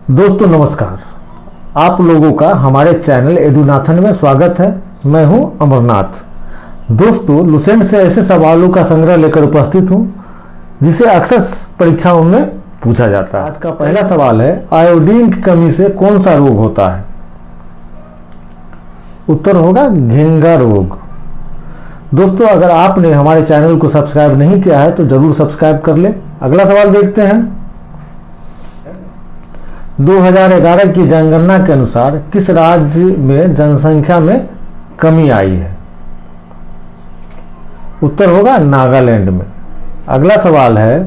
दोस्तों नमस्कार, आप लोगों का हमारे चैनल एडुनाथन में स्वागत है। मैं हूं अमरनाथ। दोस्तों, लुसेंट से ऐसे सवालों का संग्रह लेकर उपस्थित हूं जिसे अक्सर परीक्षाओं में पूछा जाता है। आज का पहला सवाल है, आयोडीन की कमी से कौन सा रोग होता है? उत्तर होगा घेंगा रोग। दोस्तों, अगर आपने हमारे चैनल को सब्सक्राइब नहीं किया है तो जरूर सब्सक्राइब कर ले। अगला सवाल देखते हैं। 2011 की जनगणना के अनुसार किस राज्य में जनसंख्या में कमी आई है? उत्तर होगा नागालैंड में। अगला सवाल है,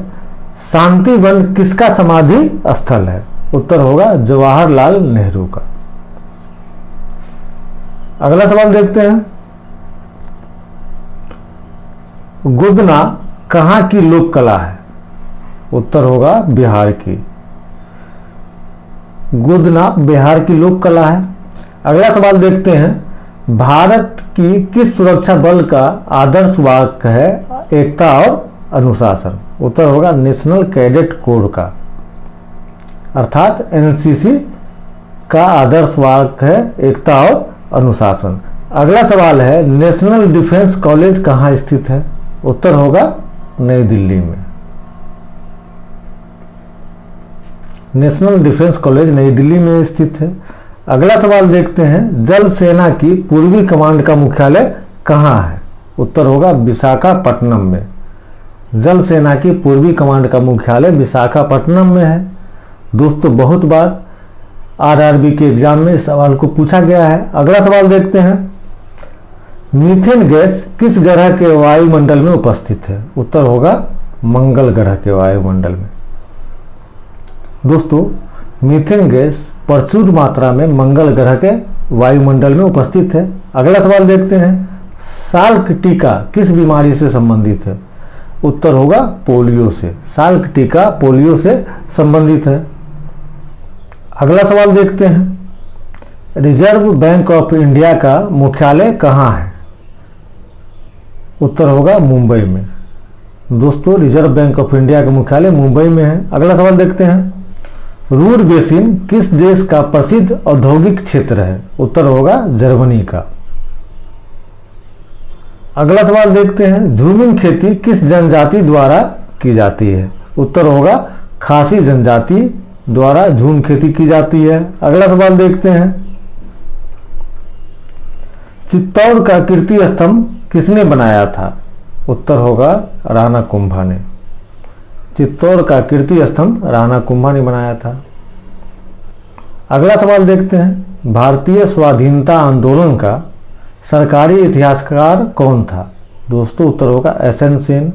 शांति वन किसका समाधि स्थल है? उत्तर होगा जवाहरलाल नेहरू का। अगला सवाल देखते हैं। गुदना कहां की लोक कला है? उत्तर होगा बिहार की। गुदना बिहार की लोक कला है। अगला सवाल देखते हैं। भारत की किस सुरक्षा बल का आदर्श वाक्य है एकता और अनुशासन? उत्तर होगा नेशनल कैडेट कोर का, अर्थात एनसीसी का आदर्श वाक्य है एकता और अनुशासन। अगला सवाल है, नेशनल डिफेंस कॉलेज कहाँ स्थित है? उत्तर होगा नई दिल्ली में। नेशनल डिफेंस कॉलेज नई दिल्ली में स्थित है। अगला सवाल देखते हैं। जल सेना की पूर्वी कमांड का मुख्यालय कहाँ है? उत्तर होगा विशाखापट्टनम में। जल सेना की पूर्वी कमांड का मुख्यालय विशाखापट्टनम में है। दोस्तों, बहुत बार आरआरबी के एग्जाम में इस सवाल को पूछा गया है। अगला सवाल देखते हैं। मीथेन गैस किस ग्रह के वायुमंडल में उपस्थित है? उत्तर होगा मंगल ग्रह के वायुमंडल में। दोस्तों, मीथेन गैस प्रचुर मात्रा में मंगल ग्रह के वायुमंडल में उपस्थित है। अगला सवाल देखते हैं। साल्क टीका किस बीमारी से संबंधित है? उत्तर होगा पोलियो से। साल्क टीका पोलियो से संबंधित है। अगला सवाल देखते हैं। रिजर्व बैंक ऑफ इंडिया का मुख्यालय कहाँ है? उत्तर होगा मुंबई में। दोस्तों, रिजर्व बैंक ऑफ इंडिया का मुख्यालय मुंबई में है। अगला सवाल देखते हैं। रूर बेसिन किस देश का प्रसिद्ध औद्योगिक क्षेत्र है? उत्तर होगा जर्मनी का। अगला सवाल देखते हैं। झूमिंग खेती किस जनजाति द्वारा की जाती है? उत्तर होगा खासी जनजाति द्वारा झूम खेती की जाती है। अगला सवाल देखते हैं। चित्तौड़ का कीर्ति स्तंभ किसने बनाया था? उत्तर होगा राणा कुंभा ने। चित्तौड़ का कीर्ति स्तंभ राणा कुंभा ने बनाया था। अगला सवाल देखते हैं। भारतीय स्वाधीनता आंदोलन का सरकारी इतिहासकार कौन था? दोस्तों, उत्तर होगा एसएन सेन।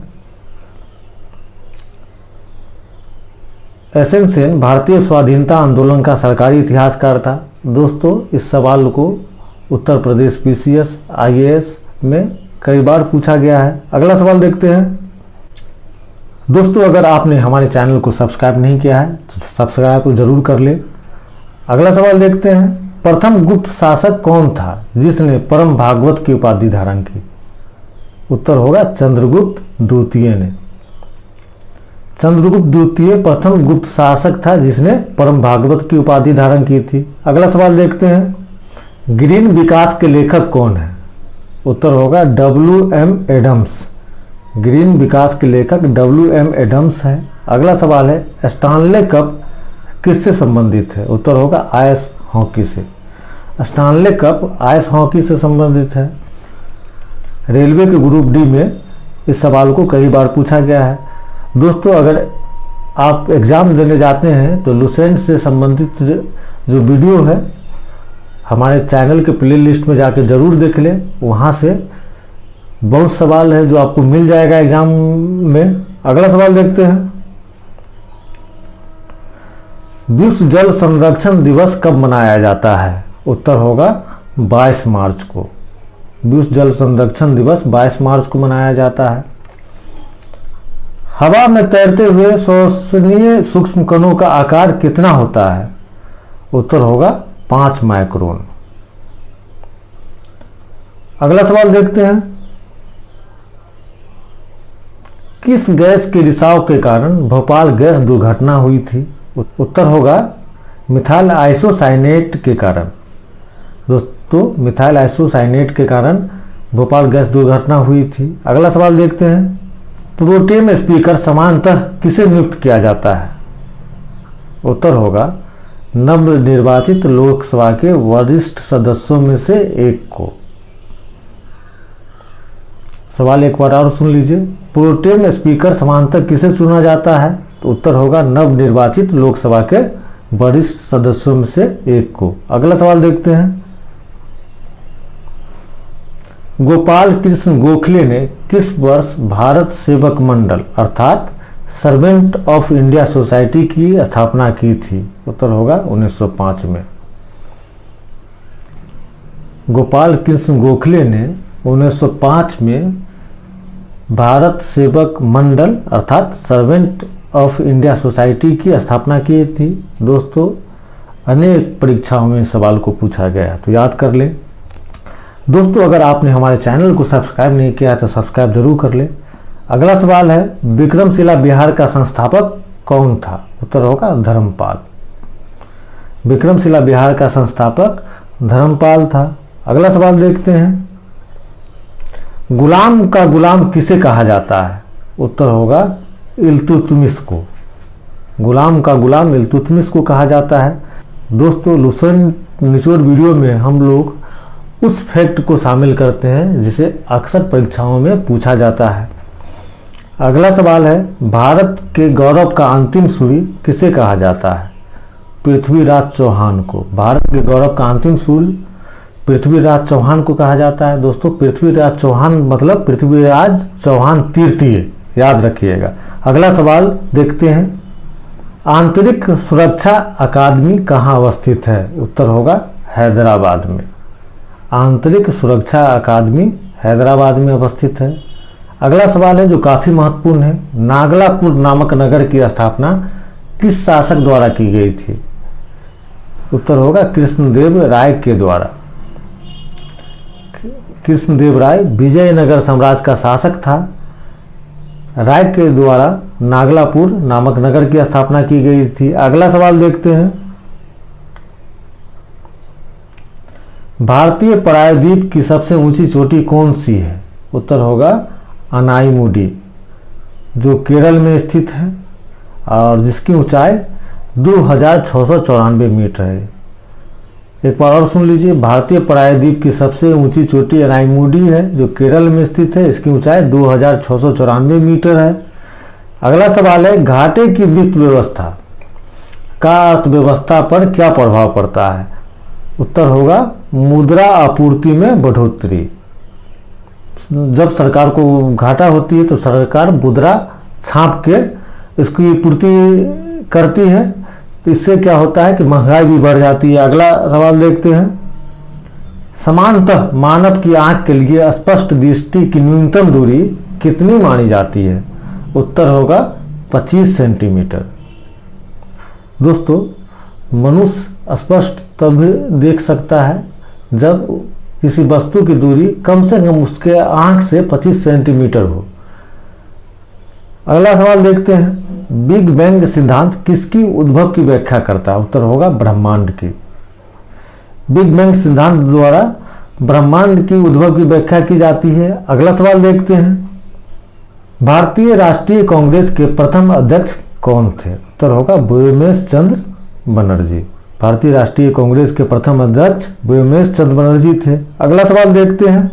एसएन सेन भारतीय स्वाधीनता आंदोलन का सरकारी इतिहासकार था। दोस्तों, इस सवाल को उत्तर प्रदेश पीसीएस आईएएस में कई बार पूछा गया है। अगला सवाल देखते हैं। दोस्तों, अगर आपने हमारे चैनल को सब्सक्राइब नहीं किया है तो सब्सक्राइब जरूर कर ले। अगला सवाल देखते हैं। प्रथम गुप्त शासक कौन था जिसने परम भागवत की उपाधि धारण की? उत्तर होगा चंद्रगुप्त द्वितीय ने। चंद्रगुप्त द्वितीय प्रथम गुप्त शासक था जिसने परम भागवत की उपाधि धारण की थी। अगला सवाल देखते हैं। ग्रीन विकास के लेखक कौन है? उत्तर होगा WM एडम्स। ग्रीन विकास के लेखक WM एडम्स हैं। अगला सवाल है। स्टानले कप किससे संबंधित है? उत्तर होगा आइस हॉकी से। स्टानले कप आइस हॉकी से संबंधित है। रेलवे के ग्रुप डी में इस सवाल को कई बार पूछा गया है। दोस्तों, अगर आप एग्ज़ाम देने जाते हैं तो लुसेंट से संबंधित जो वीडियो है हमारे चैनल के प्लेलिस्ट में जाके जरूर देख लें। वहाँ से बहुत सवाल है जो आपको मिल जाएगा एग्जाम में। अगला सवाल देखते हैं। विश्व जल संरक्षण दिवस कब मनाया जाता है? उत्तर होगा 22 मार्च को। विश्व जल संरक्षण दिवस 22 मार्च को मनाया जाता है। हवा में तैरते हुए श्वसनीय सूक्ष्म कणों का आकार कितना होता है? उत्तर होगा 5 माइक्रोन। अगला सवाल देखते हैं। किस गैस के रिसाव के कारण भोपाल गैस दुर्घटना हुई थी? उत्तर होगा मिथाइल आइसोसाइनेट के कारण, दोस्तों मिथाइल आइसोसाइनेट के कारण भोपाल गैस दुर्घटना हुई थी। अगला सवाल देखते हैं, प्रोटेम स्पीकर सामान्यतः किसे नियुक्त किया जाता है? उत्तर होगा नवनिर्वाचित लोकसभा के वरिष्ठ सदस्यों में से एक को। सवाल एक बार और सुन लीजिए, प्रोटेम स्पीकर सामान्यतः किसे चुना जाता है? तो उत्तर होगा नवनिर्वाचित लोकसभा के वरिष्ठ सदस्यों में से एक को। अगला सवाल देखते हैं, गोपाल कृष्ण गोखले ने किस वर्ष भारत सेवक मंडल अर्थात सर्वेंट ऑफ इंडिया सोसाइटी की स्थापना की थी? उत्तर होगा 1905 में। गोपाल कृष्ण गोखले ने 1905 में भारत सेवक मंडल अर्थात सर्वेंट ऑफ इंडिया सोसाइटी की स्थापना की थी। दोस्तों अनेक परीक्षाओं में सवाल को पूछा गया, तो याद कर लें। दोस्तों अगर आपने हमारे चैनल को सब्सक्राइब नहीं किया तो सब्सक्राइब जरूर कर लें। अगला सवाल है, विक्रमशिला बिहार का संस्थापक कौन था? उत्तर होगा धर्मपाल। विक्रमशिला बिहार का संस्थापक धर्मपाल था। अगला सवाल देखते हैं, गुलाम का गुलाम किसे कहा जाता है? उत्तर होगा इल्तुतमिश को। गुलाम का गुलाम इल्तुतमिश को कहा जाता है। दोस्तों लुसेंट निचोड़ वीडियो में हम लोग उस फैक्ट को शामिल करते हैं जिसे अक्सर परीक्षाओं में पूछा जाता है। अगला सवाल है, भारत के गौरव का अंतिम सूर्य किसे कहा जाता है? पृथ्वीराज चौहान को। भारत के गौरव का अंतिम सूर्य पृथ्वीराज चौहान को कहा जाता है। दोस्तों पृथ्वीराज चौहान मतलब पृथ्वीराज चौहान तृतीय, याद रखिएगा। अगला सवाल देखते हैं, आंतरिक सुरक्षा अकादमी कहाँ अवस्थित है? उत्तर होगा हैदराबाद में। आंतरिक सुरक्षा अकादमी हैदराबाद में अवस्थित है। अगला सवाल है जो काफ़ी महत्वपूर्ण है, नागलापुर नामक नगर की स्थापना किस शासक द्वारा की गई थी? उत्तर होगा कृष्णदेव राय के द्वारा। कृष्णदेव राय विजयनगर साम्राज्य का शासक था। राय के द्वारा नागलापुर नामक नगर की स्थापना की गई थी। अगला सवाल देखते हैं, भारतीय प्रायद्वीप की सबसे ऊंची चोटी कौन सी है? उत्तर होगा अनाईमुडी, जो केरल में स्थित है और जिसकी ऊंचाई 2694 मीटर है। एक बार और सुन लीजिए, भारतीय प्रायद्वीप की सबसे ऊंची चोटी अनाईमुडी है जो केरल में स्थित है। इसकी ऊंचाई 2694 मीटर है। अगला सवाल है, घाटे की वित्त व्यवस्था का अर्थव्यवस्था पर क्या प्रभाव पड़ता है? उत्तर होगा मुद्रा आपूर्ति में बढ़ोतरी। जब सरकार को घाटा होती है तो सरकार मुद्रा छाप के इसकी पूर्ति करती है, तो इससे क्या होता है कि महंगाई भी बढ़ जाती है। अगला सवाल देखते हैं, सामान्यतः मानव की आंख के लिए स्पष्ट दृष्टि की न्यूनतम दूरी कितनी मानी जाती है? उत्तर होगा 25 सेंटीमीटर। दोस्तों मनुष्य स्पष्ट तब देख सकता है जब किसी वस्तु की दूरी कम से कम उसके आंख से 25 सेंटीमीटर हो। अगला सवाल देखते हैं, बिग बैंग सिद्धांत किसकी उद्भव की व्याख्या करता है? उत्तर होगा ब्रह्मांड की। बिग बैंग सिद्धांत द्वारा ब्रह्मांड की उद्भव की व्याख्या की जाती है। अगला सवाल देखते हैं, भारतीय राष्ट्रीय कांग्रेस के प्रथम अध्यक्ष कौन थे? उत्तर होगा व्योमेश चंद्र बनर्जी। भारतीय राष्ट्रीय कांग्रेस के प्रथम अध्यक्ष व्योमेश चंद्र बनर्जी थे। अगला सवाल देखते हैं,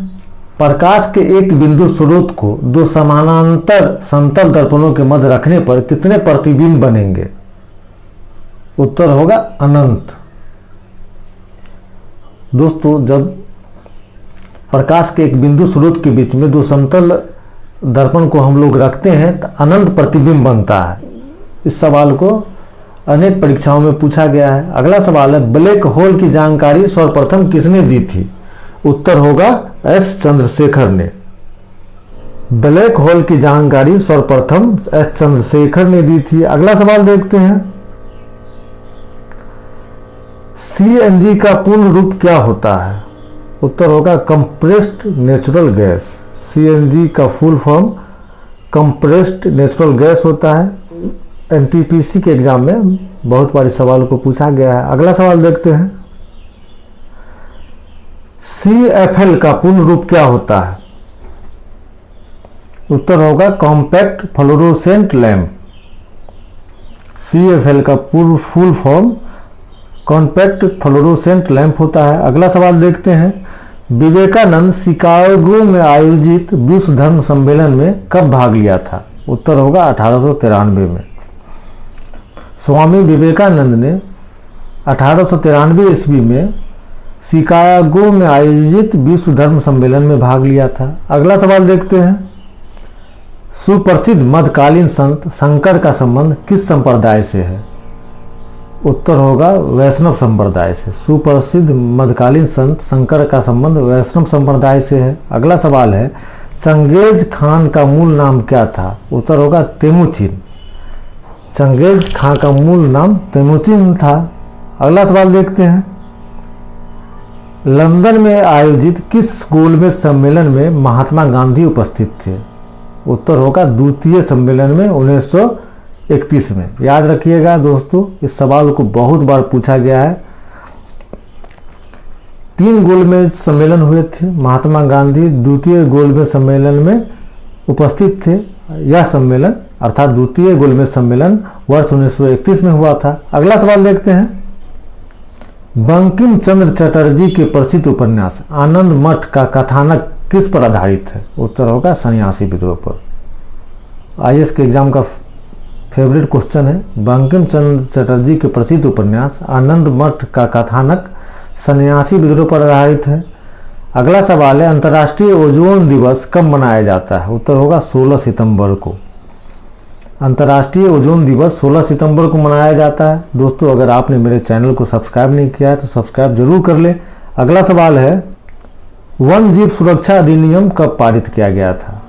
प्रकाश के एक बिंदु स्रोत को दो समानांतर समतल दर्पणों के मध्य रखने पर कितने प्रतिबिंब बनेंगे? उत्तर होगा अनंत। दोस्तों जब प्रकाश के एक बिंदु स्रोत के बीच में दो समतल दर्पण को हम लोग रखते हैं तो अनंत प्रतिबिंब बनता है। इस सवाल को अनेक परीक्षाओं में पूछा गया है। अगला सवाल है, ब्लैक होल की जानकारी सर्वप्रथम किसने दी थी? उत्तर होगा एस चंद्रशेखर ने। ब्लैक होल की जानकारी सर्वप्रथम एस चंद्रशेखर ने दी थी। अगला सवाल देखते हैं, सीएनजी का पूर्ण रूप क्या होता है? उत्तर होगा कंप्रेस्ड नेचुरल गैस। सीएनजी का full form compressed natural gas होता है। एनटीपीसी के एग्जाम में बहुत बार इस सवाल को पूछा गया है। अगला सवाल देखते हैं, CFL का पूर्ण रूप क्या होता है? उत्तर होगा कॉम्पैक्ट फ्लोरोसेंट लैंप। CFL का full form compact fluorescent lamp होता है। अगला सवाल देखते हैं, विवेकानंद शिकागो में आयोजित विश्व धर्म सम्मेलन में कब भाग लिया था? उत्तर होगा 1893 में। स्वामी विवेकानंद ने 1893 ईस्वी में शिकागो में आयोजित विश्व धर्म सम्मेलन में भाग लिया था। अगला सवाल देखते हैं, सुप्रसिद्ध मध्यकालीन संत शंकर का संबंध किस संप्रदाय से है? उत्तर होगा वैष्णव संप्रदाय से। सुप्रसिद्ध मध्यकालीन संत शंकर का संबंध वैष्णव संप्रदाय से है। अगला सवाल है, चंगेज खान का मूल नाम क्या था? उत्तर होगा तेमुचिन। चंगेज खान का मूल नाम तेमुचिन था। अगला सवाल देखते हैं, लंदन में आयोजित किस गोलमेज सम्मेलन में महात्मा गांधी उपस्थित थे? उत्तर होगा द्वितीय सम्मेलन में 1931 में। याद रखिएगा दोस्तों, इस सवाल को बहुत बार पूछा गया है। 3 गोलमेज सम्मेलन हुए थे। महात्मा गांधी द्वितीय गोलमेज सम्मेलन में उपस्थित थे। यह सम्मेलन अर्थात द्वितीय गोलमेज सम्मेलन वर्ष 1931 में हुआ था। अगला सवाल देखते हैं, बंकिम चंद्र चटर्जी के प्रसिद्ध उपन्यास आनंद मठ का कथानक किस पर आधारित है? उत्तर होगा सन्यासी विद्रोह पर। IAS के एग्जाम का फेवरेट क्वेश्चन है। बंकिम चंद्र चटर्जी के प्रसिद्ध उपन्यास आनंद मठ का कथानक सन्यासी विद्रोह पर आधारित है। अगला सवाल है, अंतर्राष्ट्रीय ओजोन दिवस कब मनाया जाता है? उत्तर होगा 16 सितंबर को। अंतर्राष्ट्रीय ओजोन दिवस 16 सितंबर को मनाया जाता है। दोस्तों, अगर आपने मेरे चैनल को सब्सक्राइब नहीं किया है तो सब्सक्राइब जरूर कर लें। अगला सवाल है, वन जीव सुरक्षा अधिनियम कब पारित किया गया था?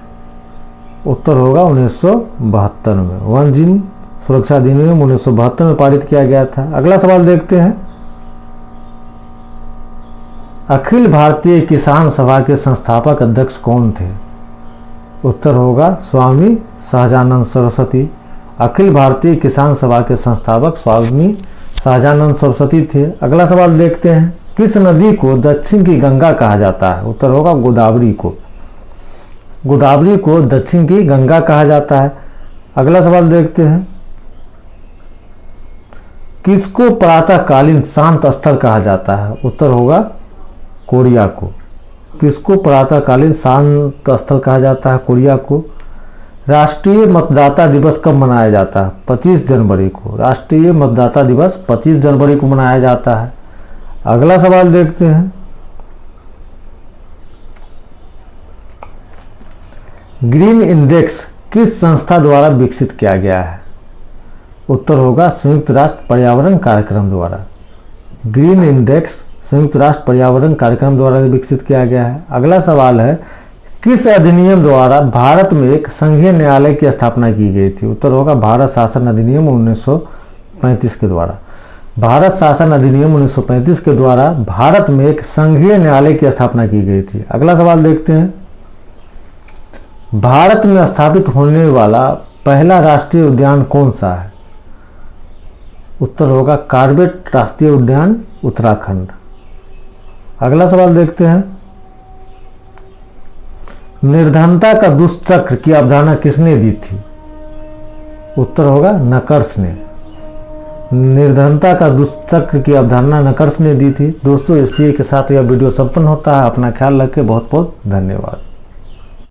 उत्तर होगा 1972 में। वन जीव सुरक्षा अधिनियम 1972 में पारित किया गया था। अगला सवाल देखते हैं, अखिल भारतीय किसान सभा के संस्थापक अध्यक्ष कौन थे? उत्तर होगा स्वामी सहजानंद सरस्वती। अखिल भारतीय किसान सभा के संस्थापक स्वामी सहजानंद सरस्वती थे। अगला सवाल देखते हैं, किस नदी को दक्षिण की गंगा कहा जाता है? उत्तर होगा गोदावरी को। गोदावरी को दक्षिण की गंगा कहा जाता है। अगला सवाल देखते हैं, किसको प्रातःकालीन शांत स्थल कहा जाता है? उत्तर होगा कोरिया को। किसको प्रातःकालीन शांत स्थल कहा जाता है? कोरिया को। राष्ट्रीय मतदाता दिवस कब मनाया जाता है? 25 जनवरी को। राष्ट्रीय मतदाता दिवस 25 जनवरी को मनाया जाता है। अगला सवाल देखते हैं, ग्रीन इंडेक्स किस संस्था द्वारा विकसित किया गया है? उत्तर होगा संयुक्त राष्ट्र पर्यावरण कार्यक्रम द्वारा। ग्रीन इंडेक्स संयुक्त राष्ट्र पर्यावरण कार्यक्रम द्वारा विकसित किया गया है। अगला सवाल है, किस अधिनियम द्वारा भारत में एक संघीय न्यायालय की स्थापना की गई थी? उत्तर होगा भारत शासन अधिनियम 1935 के द्वारा। भारत शासन अधिनियम 1935 के द्वारा भारत में एक संघीय न्यायालय की स्थापना की गई थी। अगला सवाल देखते हैं, भारत में स्थापित होने वाला पहला राष्ट्रीय उद्यान कौन सा है? उत्तर होगा कार्बेट राष्ट्रीय उद्यान, उत्तराखंड। अगला सवाल देखते हैं, निर्धनता का दुष्चक्र की अवधारणा किसने दी थी? उत्तर होगा नकर्स ने। निर्धनता का दुष्चक्र की अवधारणा नकर्स ने दी थी। दोस्तों, इसी के साथ यह वीडियो संपन्न होता है। अपना ख्याल रखें। बहुत बहुत धन्यवाद।